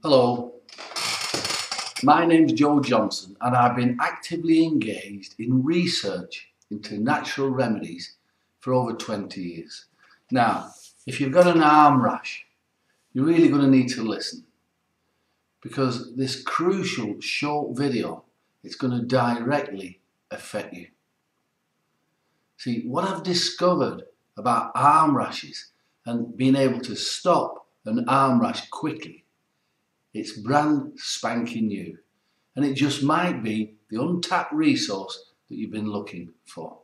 Hello, my name's Joe Johnson and I've been actively engaged in research into natural remedies for over 20 years. Now, if you've got an arm rash, you're really going to need to listen because this crucial short video is going to directly affect you. See, what I've discovered about arm rashes and being able to stop an arm rash quickly, it's brand spanking new, and it just might be the untapped resource that you've been looking for.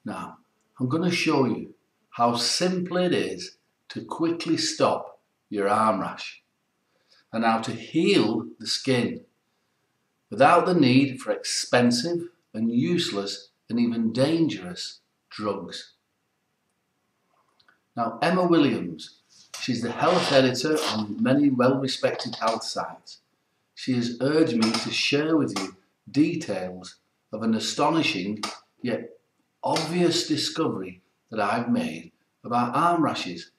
Now, I'm going to show you how simple it is to quickly stop your arm rash and how to heal the skin without the need for expensive and useless and even dangerous drugs. Now, Emma Williams, she's the health editor on many well-respected health sites. She has urged me to share with you details of an astonishing yet obvious discovery that I've made about arm rashes.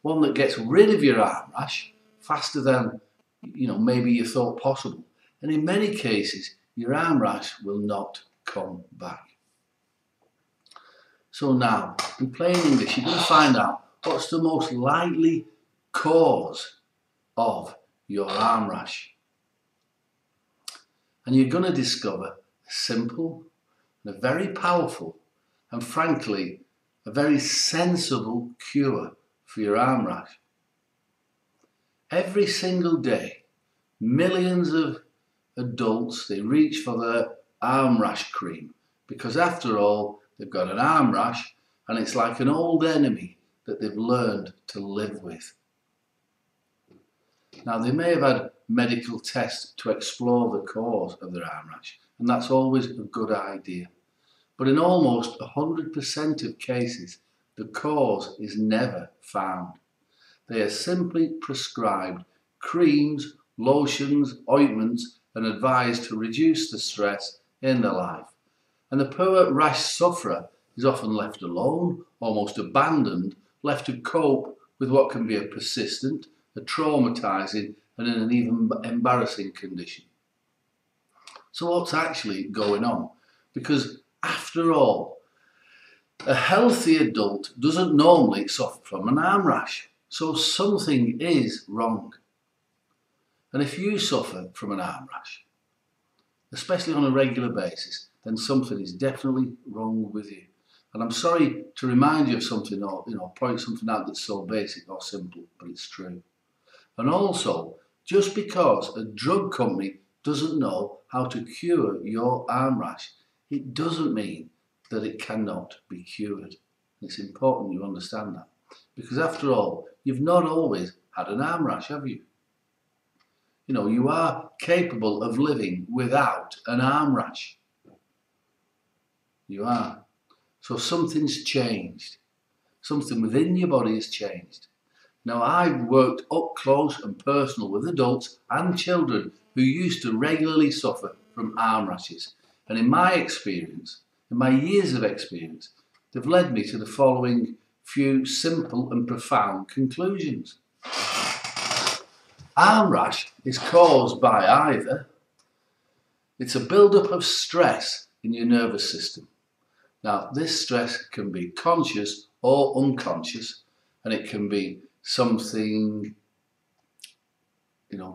One that gets rid of your arm rash faster than maybe you thought possible. And in many cases, your arm rash will not come back. So now, in plain English, you're going to find out what's the most likely cause of your arm rash. And you're going to discover a simple and a very powerful and frankly a very sensible cure for your arm rash. Every single day, millions of adults, they reach for their arm rash cream because after all, they've got an arm rash and it's like an old enemy that they've learned to live with. Now, they may have had medical tests to explore the cause of their arm rash, and that's always a good idea. But in almost 100% of cases, the cause is never found. They are simply prescribed creams, lotions, ointments, and advised to reduce the stress in their life. And the poor rash sufferer is often left alone, almost abandoned, left to cope with what can be a persistent, a traumatizing, and an even embarrassing condition. So what's actually going on? Because after all, a healthy adult doesn't normally suffer from an arm rash. So something is wrong. And if you suffer from an arm rash, especially on a regular basis, then something is definitely wrong with you. And I'm sorry to remind you of something or point something out that's so basic or simple, but it's true. And also, just because a drug company doesn't know how to cure your arm rash, it doesn't mean that it cannot be cured. It's important you understand that. Because after all, you've not always had an arm rash, have you? You are capable of living without an arm rash. You are. So something's changed. Something within your body has changed. Now, I've worked up close and personal with adults and children who used to regularly suffer from arm rashes. And in my experience, in my years of experience, they've led me to the following few simple and profound conclusions. Arm rash is caused by either it's a build-up of stress in your nervous system. Now, this stress can be conscious or unconscious, and it can be something,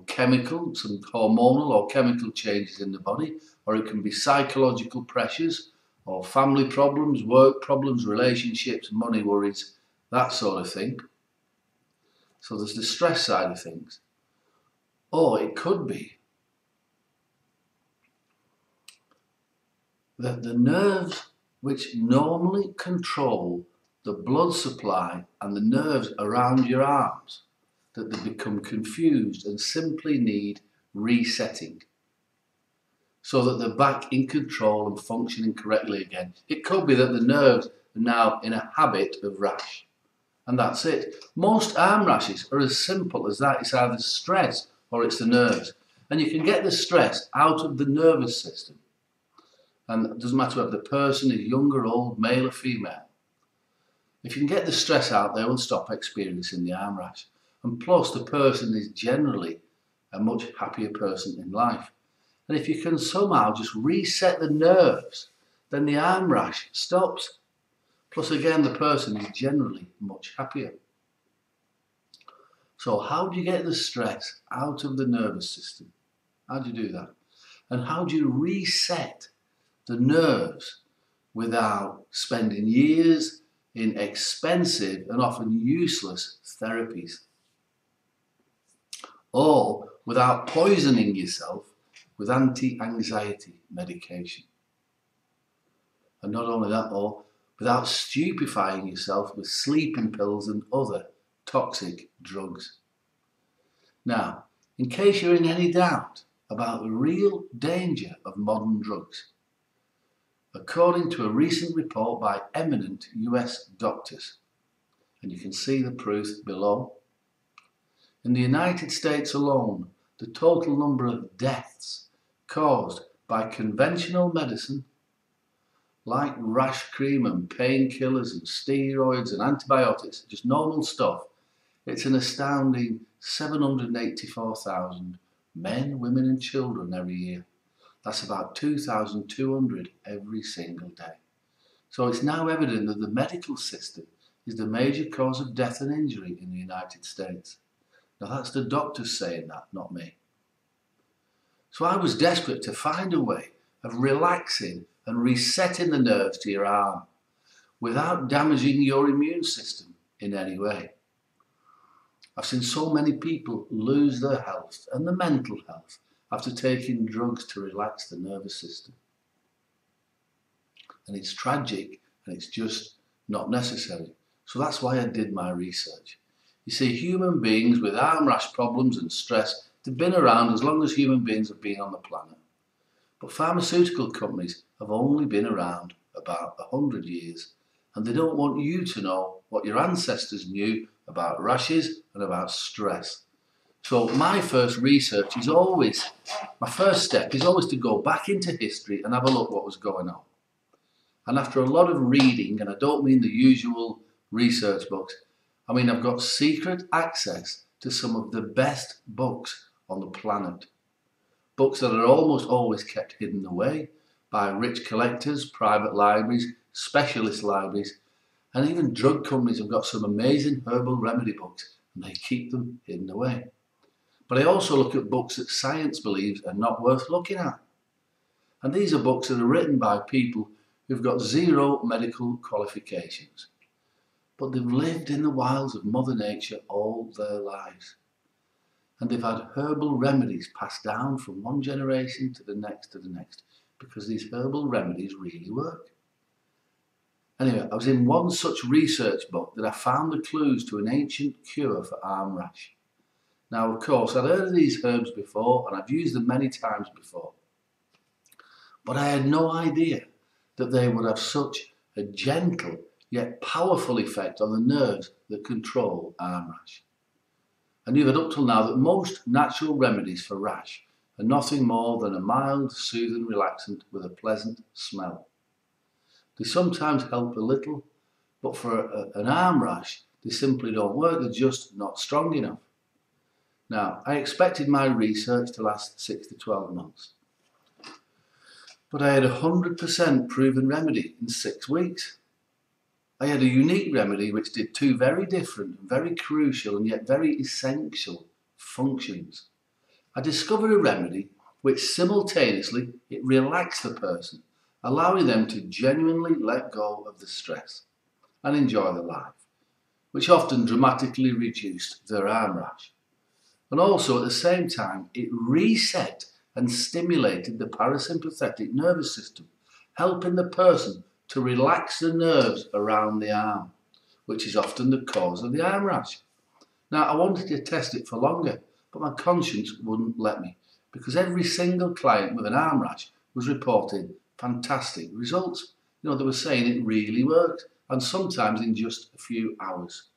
chemical, some hormonal or chemical changes in the body, or it can be psychological pressures, or family problems, work problems, relationships, money worries, that sort of thing. So there's the stress side of things. Or it could be that the nerves which normally control the blood supply and the nerves around your arms, that they become confused and simply need resetting so that they're back in control and functioning correctly again. It could be that the nerves are now in a habit of rash, and that's it. Most arm rashes are as simple as that. It's either stress or it's the nerves, and you can get the stress out of the nervous system. And it doesn't matter whether the person is young or old, male or female. If you can get the stress out, they will stop experiencing the arm rash. And plus the person is generally a much happier person in life. And if you can somehow just reset the nerves, then the arm rash stops. Plus again, the person is generally much happier. So how do you get the stress out of the nervous system? How do you do that? And how do you reset the nerves without spending years in expensive and often useless therapies? Or without poisoning yourself with anti-anxiety medication? And not only that, or without stupefying yourself with sleeping pills and other toxic drugs. Now, in case you're in any doubt about the real danger of modern drugs, according to a recent report by eminent US doctors, and you can see the proof below, in the United States alone, the total number of deaths caused by conventional medicine like rash cream and painkillers and steroids and antibiotics, just normal stuff, it's an astounding 784,000 men, women and children every year. That's about 2,200 every single day. So it's now evident that the medical system is the major cause of death and injury in the United States. Now that's the doctors saying that, not me. So I was desperate to find a way of relaxing and resetting the nerves to your arm without damaging your immune system in any way. I've seen so many people lose their health and their mental health after taking drugs to relax the nervous system. And it's tragic and it's just not necessary. So that's why I did my research. You see, human beings with arm rash problems and stress, they've been around as long as human beings have been on the planet. But pharmaceutical companies have only been around about 100 years, and they don't want you to know what your ancestors knew about rashes and about stress. So my first research is always, my first step is always to go back into history and have a look what was going on. And after a lot of reading, and I don't mean the usual research books, I mean I've got secret access to some of the best books on the planet. Books that are almost always kept hidden away by rich collectors, private libraries, specialist libraries, and even drug companies have got some amazing herbal remedy books and they keep them hidden away. But I also look at books that science believes are not worth looking at. And these are books that are written by people who've got zero medical qualifications, but they've lived in the wilds of Mother Nature all their lives. And they've had herbal remedies passed down from one generation to the next, because these herbal remedies really work. Anyway, I was in one such research book that I found the clues to an ancient cure for arm rash. Now, of course, I'd heard of these herbs before and I've used them many times before. But I had no idea that they would have such a gentle yet powerful effect on the nerves that control arm rash. I knew that up till now that most natural remedies for rash are nothing more than a mild, soothing relaxant with a pleasant smell. They sometimes help a little, but for an arm rash, they simply don't work, they're just not strong enough. Now, I expected my research to last 6 to 12 months, but I had a 100% proven remedy in 6 weeks. I had a unique remedy which did 2 very different, very crucial and yet very essential functions. I discovered a remedy which simultaneously it relaxed the person, allowing them to genuinely let go of the stress and enjoy their life, which often dramatically reduced their arm rash. And also at the same time, it reset and stimulated the parasympathetic nervous system, helping the person to relax the nerves around the arm, which is often the cause of the arm rash. Now, I wanted to test it for longer, but my conscience wouldn't let me, because every single client with an arm rash was reporting fantastic results. You know, they were saying it really worked, and sometimes in just a few hours.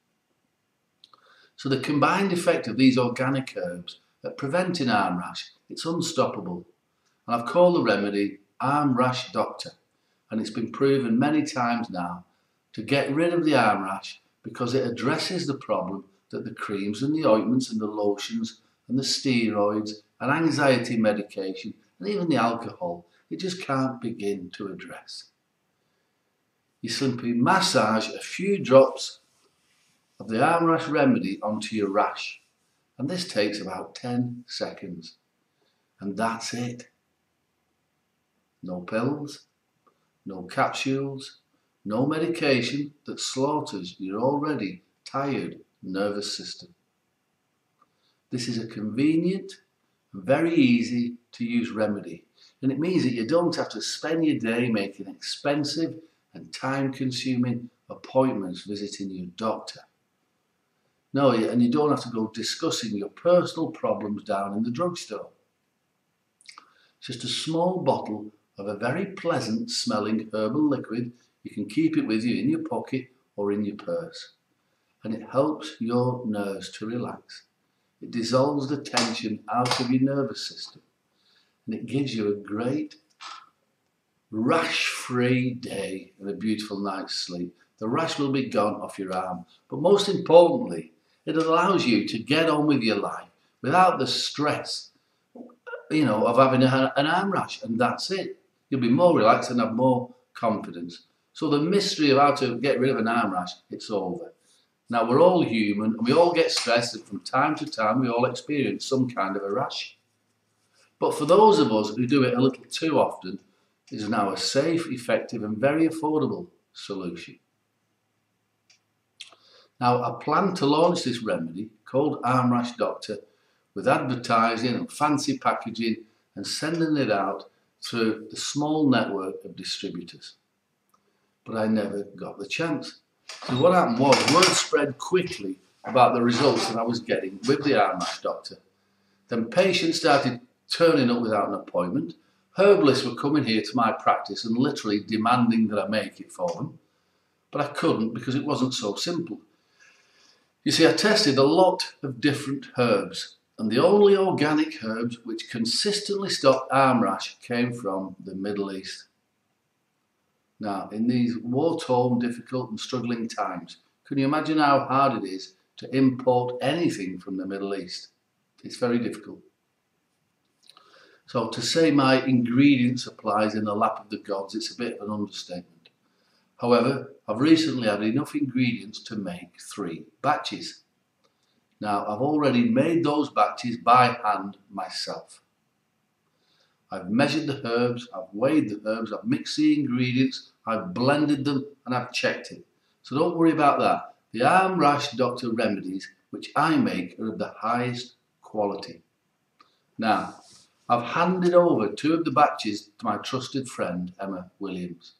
So the combined effect of these organic herbs at preventing arm rash, it's unstoppable. And I've called the remedy Arm Rash Doctor, and it's been proven many times now to get rid of the arm rash because it addresses the problem that the creams and the ointments and the lotions and the steroids and anxiety medication and even the alcohol, it just can't begin to address. You simply massage a few drops of the arm rash remedy onto your rash, and this takes about 10 seconds, and that's it. No pills, no capsules, no medication that slaughters your already tired nervous system. This is a convenient and very easy to use remedy, and it means that you don't have to spend your day making expensive and time-consuming appointments visiting your doctor. No, and you don't have to go discussing your personal problems down in the drugstore. It's just a small bottle of a very pleasant smelling herbal liquid. You can keep it with you in your pocket or in your purse, and it helps your nerves to relax. It dissolves the tension out of your nervous system, and it gives you a great rash-free day and a beautiful night's sleep. The rash will be gone off your arm, but most importantly, it allows you to get on with your life without the stress, of having an arm rash, and that's it. You'll be more relaxed and have more confidence. So the mystery of how to get rid of an arm rash, it's over. Now, we're all human, and we all get stressed, and from time to time we all experience some kind of a rash. But for those of us who do it a little too often, it is now a safe, effective and very affordable solution. Now, I plan to launch this remedy called Arm Rash Doctor with advertising and fancy packaging and sending it out through the small network of distributors. But I never got the chance. So what happened was, word spread quickly about the results that I was getting with the Arm Rash Doctor. Then patients started turning up without an appointment. Herbalists were coming here to my practice and literally demanding that I make it for them. But I couldn't because it wasn't so simple. You see, I tested a lot of different herbs, and the only organic herbs which consistently stopped arm rash came from the Middle East. Now, in these war-torn, difficult and struggling times, can you imagine how hard it is to import anything from the Middle East? It's very difficult. So to say my ingredient supply is in the lap of the gods, it's a bit of an understatement. However, I've recently had enough ingredients to make 3 batches. Now, I've already made those batches by hand myself. I've measured the herbs, I've weighed the herbs, I've mixed the ingredients, I've blended them and I've checked it. So don't worry about that. The Arm Rash Doctor remedies, which I make, are of the highest quality. Now, I've handed over 2 of the batches to my trusted friend, Emma Williams.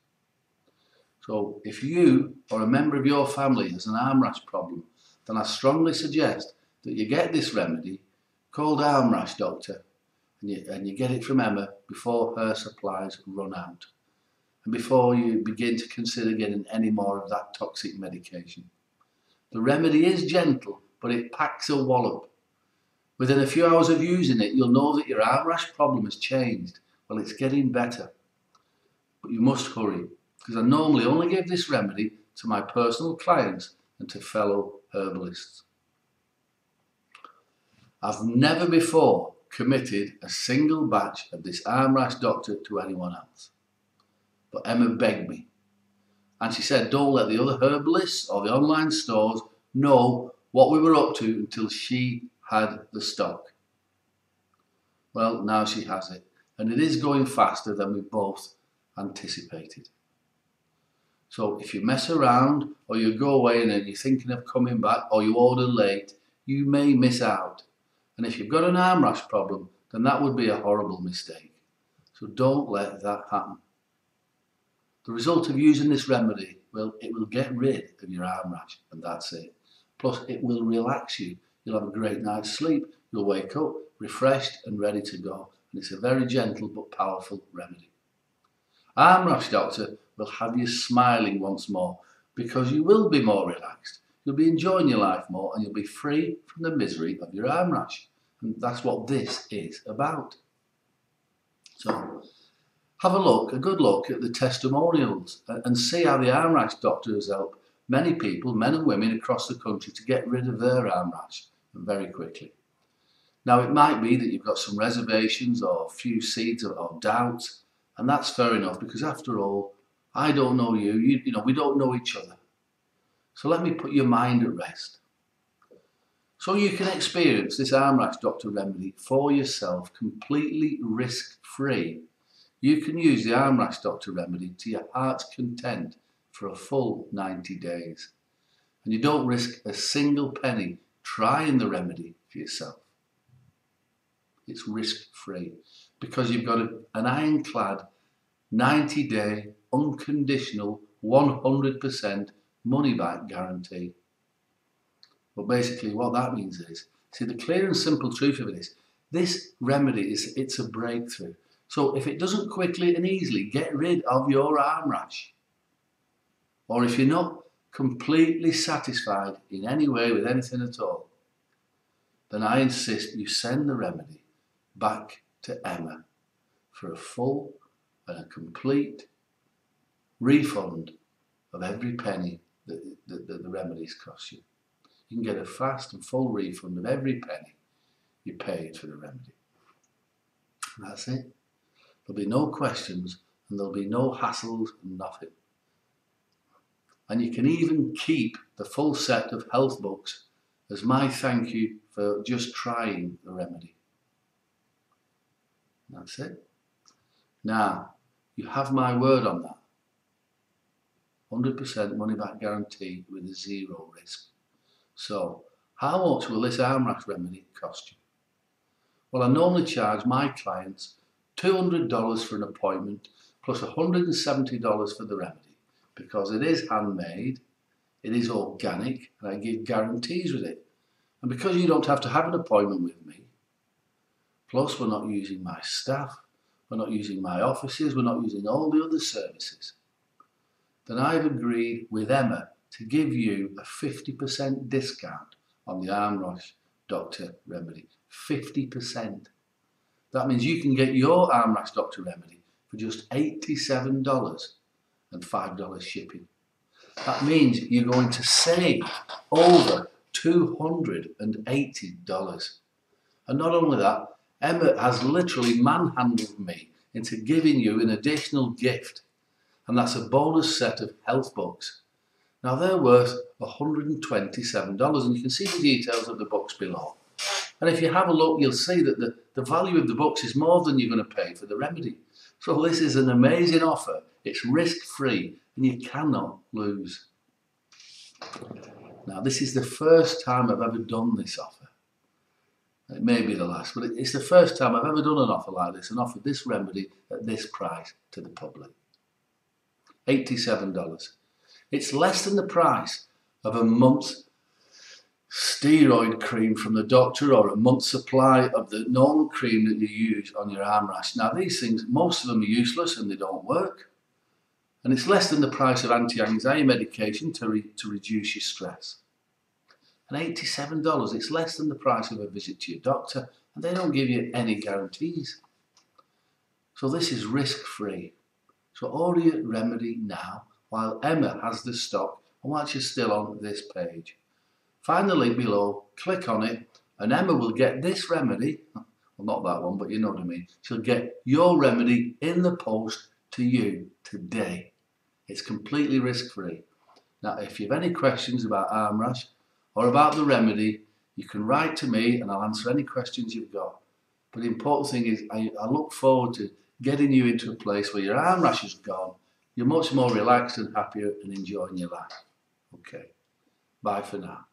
So if you or a member of your family has an arm rash problem, then I strongly suggest that you get this remedy called Arm Rash Doctor and you get it from Emma before her supplies run out and before you begin to consider getting any more of that toxic medication. The remedy is gentle, but it packs a wallop. Within a few hours of using it, you'll know that your arm rash problem has changed. Well, it's getting better. But you must hurry, because I normally only give this remedy to my personal clients and to fellow herbalists. I've never before committed a single batch of this Arm Rash Doctor to anyone else. But Emma begged me. And she said, don't let the other herbalists or the online stores know what we were up to until she had the stock. Well, now she has it. And it is going faster than we both anticipated. So if you mess around or you go away and then you're thinking of coming back or you order late, you may miss out. And if you've got an arm rash problem, then that would be a horrible mistake. So don't let that happen. The result of using this remedy, well, it will get rid of your arm rash and that's it. Plus it will relax you. You'll have a great night's sleep. You'll wake up refreshed and ready to go. And it's a very gentle but powerful remedy. Arm Rash Doctor will have you smiling once more because you will be more relaxed. You'll be enjoying your life more and you'll be free from the misery of your arm rash. And that's what this is about. So have a good look at the testimonials and see how the Arm Rash Doctor has helped many people, men and women across the country, to get rid of their arm rash, and very quickly. Now, it might be that you've got some reservations or a few seeds or doubts, and that's fair enough, because after all, I don't know you, you know, we don't know each other. So let me put your mind at rest. So you can experience this arm rash doctor remedy for yourself completely risk-free. You can use the arm rash doctor remedy to your heart's content for a full 90 days. And you don't risk a single penny trying the remedy for yourself. It's risk-free because you've got an ironclad 90-day unconditional 100% money-back guarantee. But basically what that means is, see, the clear and simple truth of it is, this remedy it's a breakthrough. So if it doesn't quickly and easily get rid of your arm rash, or if you're not completely satisfied in any way with anything at all, then I insist you send the remedy back to Emma for a full and a complete refund of every penny that the remedies cost you. You can get a fast and full refund of every penny you paid for the remedy. And that's it. There'll be no questions and there'll be no hassles and nothing. And you can even keep the full set of health books as my thank you for just trying the remedy. That's it. Now, you have my word on that. 100% money back guarantee with a zero risk. So, how much will this arm rash remedy cost you? Well, I normally charge my clients $200 for an appointment plus $170 for the remedy because it is handmade, it is organic, and I give guarantees with it. And because you don't have to have an appointment with me, plus we're not using my staff, we're not using my offices, we're not using all the other services, then I've agreed with Emma to give you a 50% discount on the arm rash doctor remedy. 50%. That means you can get your arm rash doctor remedy for just $87 and $5 shipping. That means you're going to save over $280. And not only that, Emma has literally manhandled me into giving you an additional gift, and that's a bonus set of health books. Now they're worth $127, and you can see the details of the books below. And if you have a look, you'll see that the value of the books is more than you're going to pay for the remedy. So this is an amazing offer. It's risk-free, and you cannot lose. Now, this is the first time I've ever done this offer. It may be the last, but it's the first time I've ever done an offer like this and offered this remedy at this price to the public. $87. It's less than the price of a month's steroid cream from the doctor or a month's supply of the normal cream that you use on your arm rash. Now, these things, most of them are useless and they don't work. And it's less than the price of anti-anxiety medication to reduce your stress. And $87, it's less than the price of a visit to your doctor, and they don't give you any guarantees. So this is risk-free. So order your remedy now while Emma has the stock and while she's still on this page. Find the link below, click on it, and Emma will get this remedy, well, not that one, but you know what I mean. She'll get your remedy in the post to you today. It's completely risk-free. Now, if you have any questions about arm rash or about the remedy, you can write to me and I'll answer any questions you've got. But the important thing is I look forward to getting you into a place where your arm rash is gone, you're much more relaxed and happier and enjoying your life. Okay, bye for now.